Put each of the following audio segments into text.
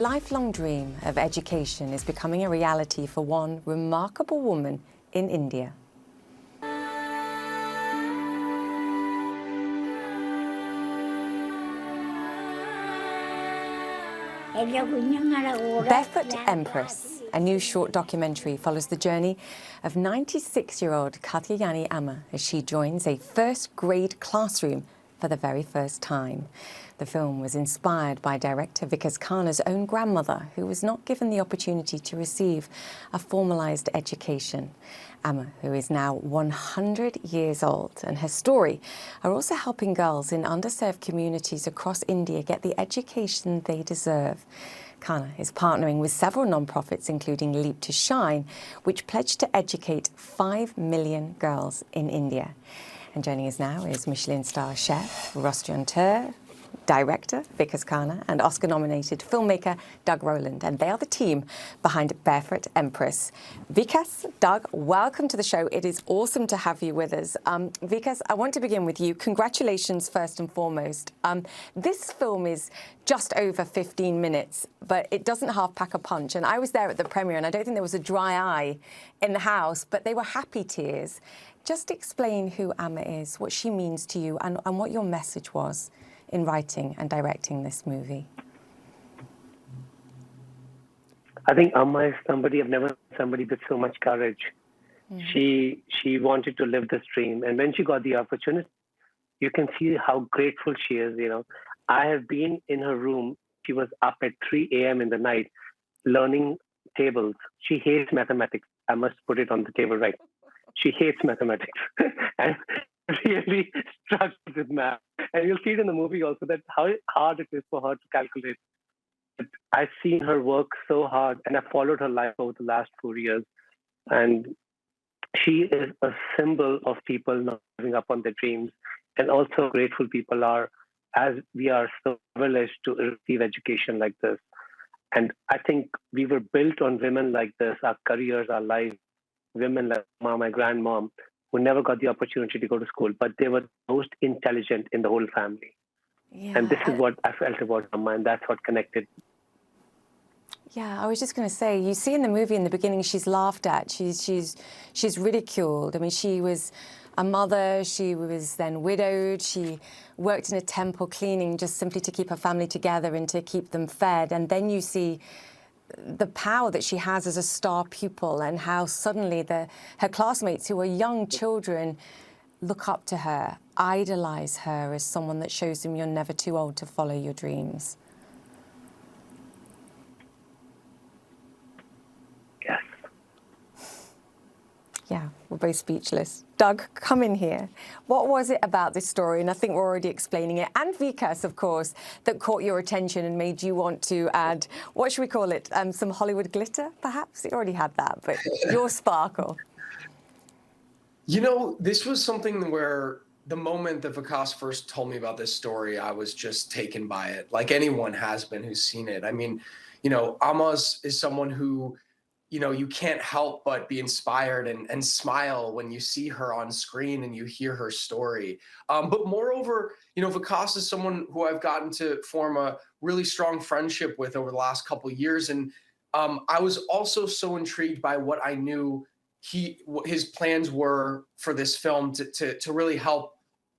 Lifelong dream of education is becoming a reality for one remarkable woman in India. Barefoot Empress, a new short documentary, follows the journey of 96-year-old Katyayani Amma as she joins a first-grade classroom for the very first time. The film was inspired by director Vikas Doug's own grandmother, who was not given the opportunity to receive a formalised education. Amma, who is now 100 years old, and her story are also helping girls in underserved communities across India get the education they deserve. Kana is partnering with several non-profits, including Leap to Shine, which pledged to educate 5 million girls in India. And joining us now is Michelin star chef, restaurateur, director Vikas Doug, and Oscar-nominated filmmaker Doug Rowland, and they are the team behind Barefoot Empress. Vikas, Doug, welcome to the show. It is awesome to have you with us. Vikas, I want to begin with you. Congratulations, first and foremost. This film is just over 15 minutes, but it doesn't half pack a punch. And I was there at the premiere, and I don't think there was a dry eye in the house, but they were happy tears. Just explain who Amma is, what she means to you, and what your message was in writing and directing this movie. I think Amma is somebody, I've never met somebody with so much courage. She wanted to live this dream. And when she got the opportunity, you can see how grateful she is, you know. I have been in her room. She was up at 3 a.m. in the night learning tables. She hates mathematics. I must put it on the table right. She hates mathematics and really struggles with math. And you'll see it in the movie also that how hard it is for her to calculate. But I've seen her work so hard, and I've followed her life over the last 4 years. And she is a symbol of people not giving up on their dreams. And also grateful people are, as we are so privileged to receive education like this. And I think we were built on women like this, our careers, our lives. Women like my grandmom, who never got the opportunity to go to school, but they were most intelligent in the whole family. Yeah, and this is what I felt about Amma, and that's what connected. Yeah, I was just going to say, you see in the movie in the beginning, she's laughed at, she's ridiculed. I mean, she was a mother, she was then widowed, she worked in a temple cleaning just simply to keep her family together and to keep them fed. And then you see the power that she has as a star pupil, and how suddenly her classmates, who are young children, look up to her, idolize her as someone that shows them you're never too old to follow your dreams. Yes. Yeah, we're both speechless. Doug, come in here. What was it about this story, and I think we're already explaining it, and Vikas, of course, that caught your attention and made you want to add, what should we call it, some Hollywood glitter, perhaps? It already had that, but your sparkle. You know, this was something where the moment that Vikas first told me about this story, I was just taken by it, like anyone has been who's seen it. I mean, you know, Amma is someone who, you know, you can't help but be inspired and smile when you see her on screen and you hear her story. But moreover, you know, Vikas is someone who I've gotten to form a really strong friendship with over the last couple of years. And I was also so intrigued by what I knew his plans were for this film to really help,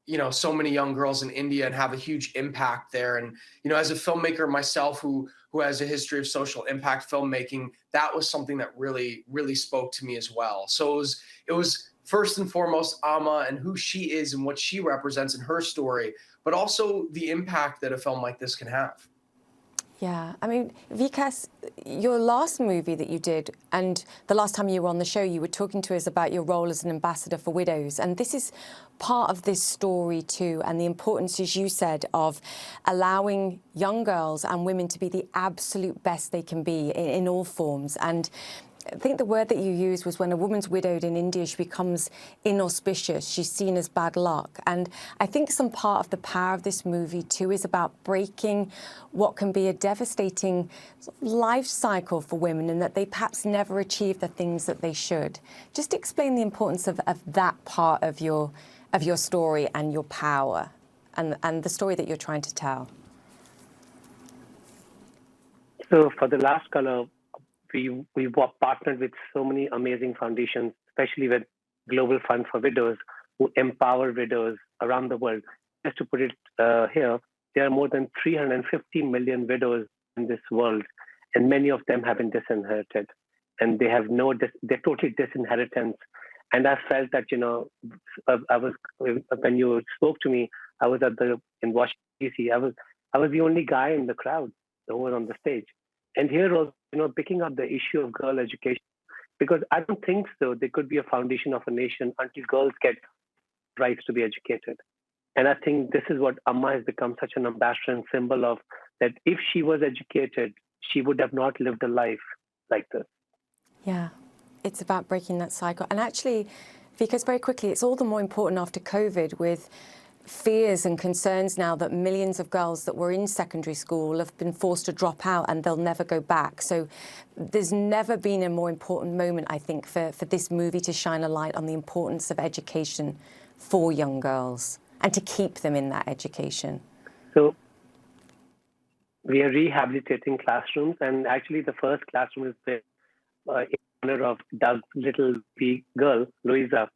you know, so many young girls in India and have a huge impact there. And, you know, as a filmmaker myself who has a history of social impact filmmaking, that was something that really, really spoke to me as well. So it was first and foremost Amma and who she is and what she represents in her story, but also the impact that a film like this can have. Yeah, I mean, Vikas, your last movie that you did, and the last time you were on the show, you were talking to us about your role as an ambassador for widows. And this is part of this story too, and the importance, as you said, of allowing young girls and women to be the absolute best they can be in all forms. And I think the word that you used was when a woman's widowed in India, she becomes inauspicious. She's seen as bad luck. And I think some part of the power of this movie, too, is about breaking what can be a devastating life cycle for women, and that they perhaps never achieve the things that they should. Just explain the importance of that part of your story and your power and the story that you're trying to tell. So for the last color, we partnered with so many amazing foundations, especially with Global Fund for Widows, who empower widows around the world. Just to put it here, there are more than 350 million widows in this world, and many of them have been disinherited, and they have they're totally disinheritance. And I felt that I was when you spoke to me, I was in Washington D.C. I was the only guy in the crowd who was on the stage, and here was picking up the issue of girl education, because I don't think so there could be a foundation of a nation until girls get rights to be educated. And I think this is what Amma has become such an ambassador and symbol of, that if she was educated, she would have not lived a life like this. Yeah, it's about breaking that cycle. And actually, because very quickly, it's all the more important after COVID, with fears and concerns now that millions of girls that were in secondary school have been forced to drop out and they'll never go back. So there's never been a more important moment, I think, for this movie to shine a light on the importance of education for young girls and to keep them in that education. So we are rehabilitating classrooms, and actually the first classroom is built in honor of Doug's little girl, Louisa.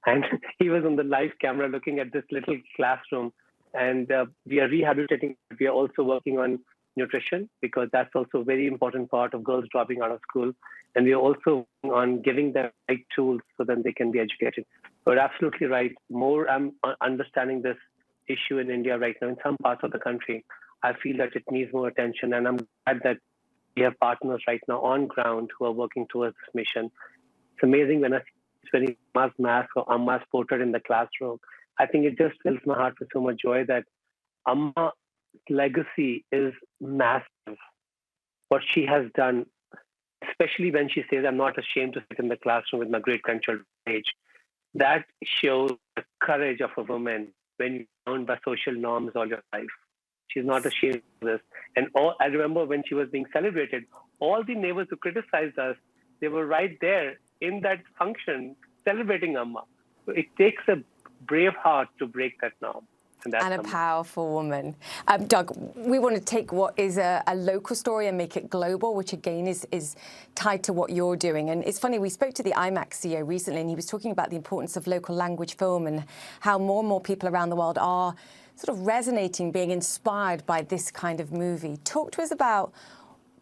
And he was on the live camera looking at this little classroom. And we are rehabilitating. We are also working on nutrition, because that's also a very important part of girls dropping out of school. And we are also working on giving them right tools so that they can be educated. But absolutely right. More I'm understanding this issue in India right now, in some parts of the country. I feel that it needs more attention. And I'm glad that we have partners right now on ground who are working towards this mission. It's amazing when I see wearing Amma's mask or Amma's portrait in the classroom. I think it just fills my heart with so much joy that Amma's legacy is massive. What she has done, especially when she says, "I'm not ashamed to sit in the classroom with my great-grandchildren's age," that shows the courage of a woman when you're bound by social norms all your life. She's not ashamed of this. And I remember when she was being celebrated, all the neighbors who criticized us, they were right there in that function celebrating Amma. So it takes a brave heart to break that norm. And a powerful woman. Doug, we want to take what is a local story and make it global, which again is tied to what you're doing. And it's funny, we spoke to the IMAX CEO recently, and he was talking about the importance of local language film and how more and more people around the world are sort of resonating, being inspired by this kind of movie. Talk to us about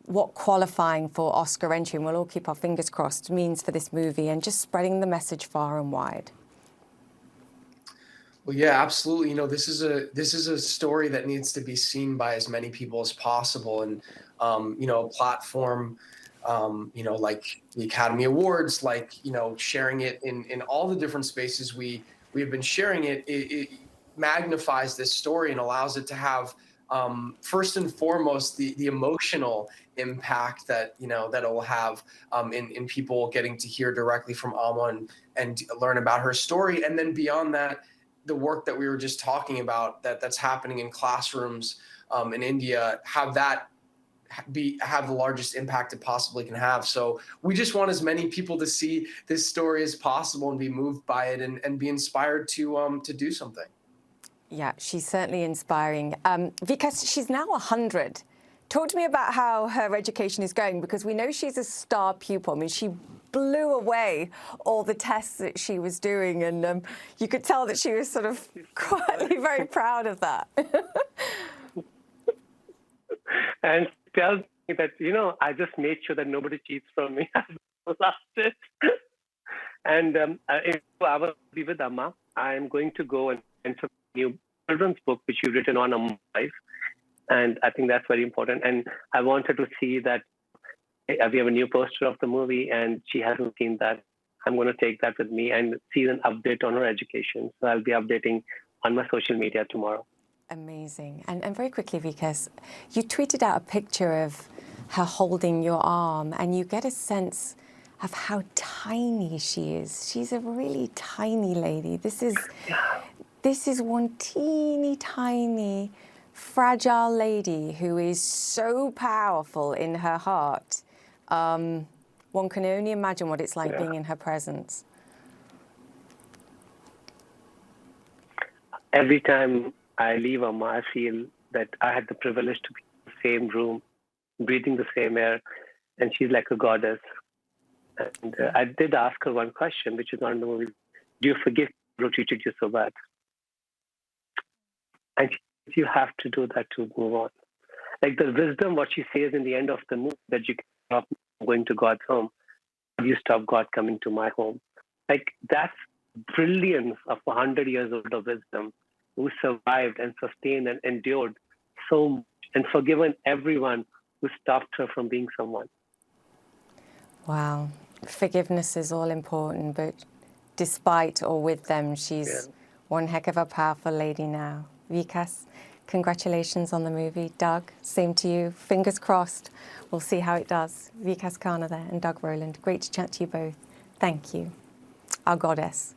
what qualifying for Oscar entry, and we'll all keep our fingers crossed, means for this movie and just spreading the message far and wide. Well, yeah, absolutely. This is a story that needs to be seen by as many people as possible, and a platform, like the Academy Awards, like sharing it in all the different spaces we have been sharing it. It magnifies this story and allows it to have first and foremost the emotional impact that that it will have in people getting to hear directly from Amma and learn about her story, and then beyond that, the work that we were just talking about that's happening in classrooms in India, have the largest impact it possibly can have. So we just want as many people to see this story as possible and be moved by it and be inspired to do something. Yeah, she's certainly inspiring. Vikas, she's now 100. Talk to me about how her education is going, because we know she's a star pupil. I mean, she blew away all the tests that she was doing, and you could tell that she was sort of quietly very proud of that. And tells me that, I just made sure that nobody cheats from me. Last it. And if I will be with Amma, I'm going to go and some new children's book, which you've written on Amma's life. And I think that's very important. And I want her to see that we have a new poster of the movie, and she hasn't seen that. I'm going to take that with me and see an update on her education. So I'll be updating on my social media tomorrow. Amazing. And very quickly, Vikas, you tweeted out a picture of her holding your arm, and you get a sense of how tiny she is. She's a really tiny lady. This is one teeny tiny, fragile lady who is so powerful in her heart. One can only imagine what it's like being in her presence. Every time I leave Amma, I feel that I had the privilege to be in the same room breathing the same air, and she's like a goddess. And I did ask her one question, which is not in the movie. Do you forgive people who treated you so bad? And you have to do that to move on. Like the wisdom, what she says in the end of the movie, that you can stop going to God's home. You stop God coming to my home. Like that's brilliance of 100 years old of wisdom, who survived and sustained and endured so much and forgiven everyone who stopped her from being someone. Wow. Forgiveness is all important, but despite or with them, she's one heck of a powerful lady now. Vikas, congratulations on the movie. Doug, same to you. Fingers crossed. We'll see how it does. Vikas Khanna there and Doug Rowland. Great to chat to you both. Thank you. Our goddess.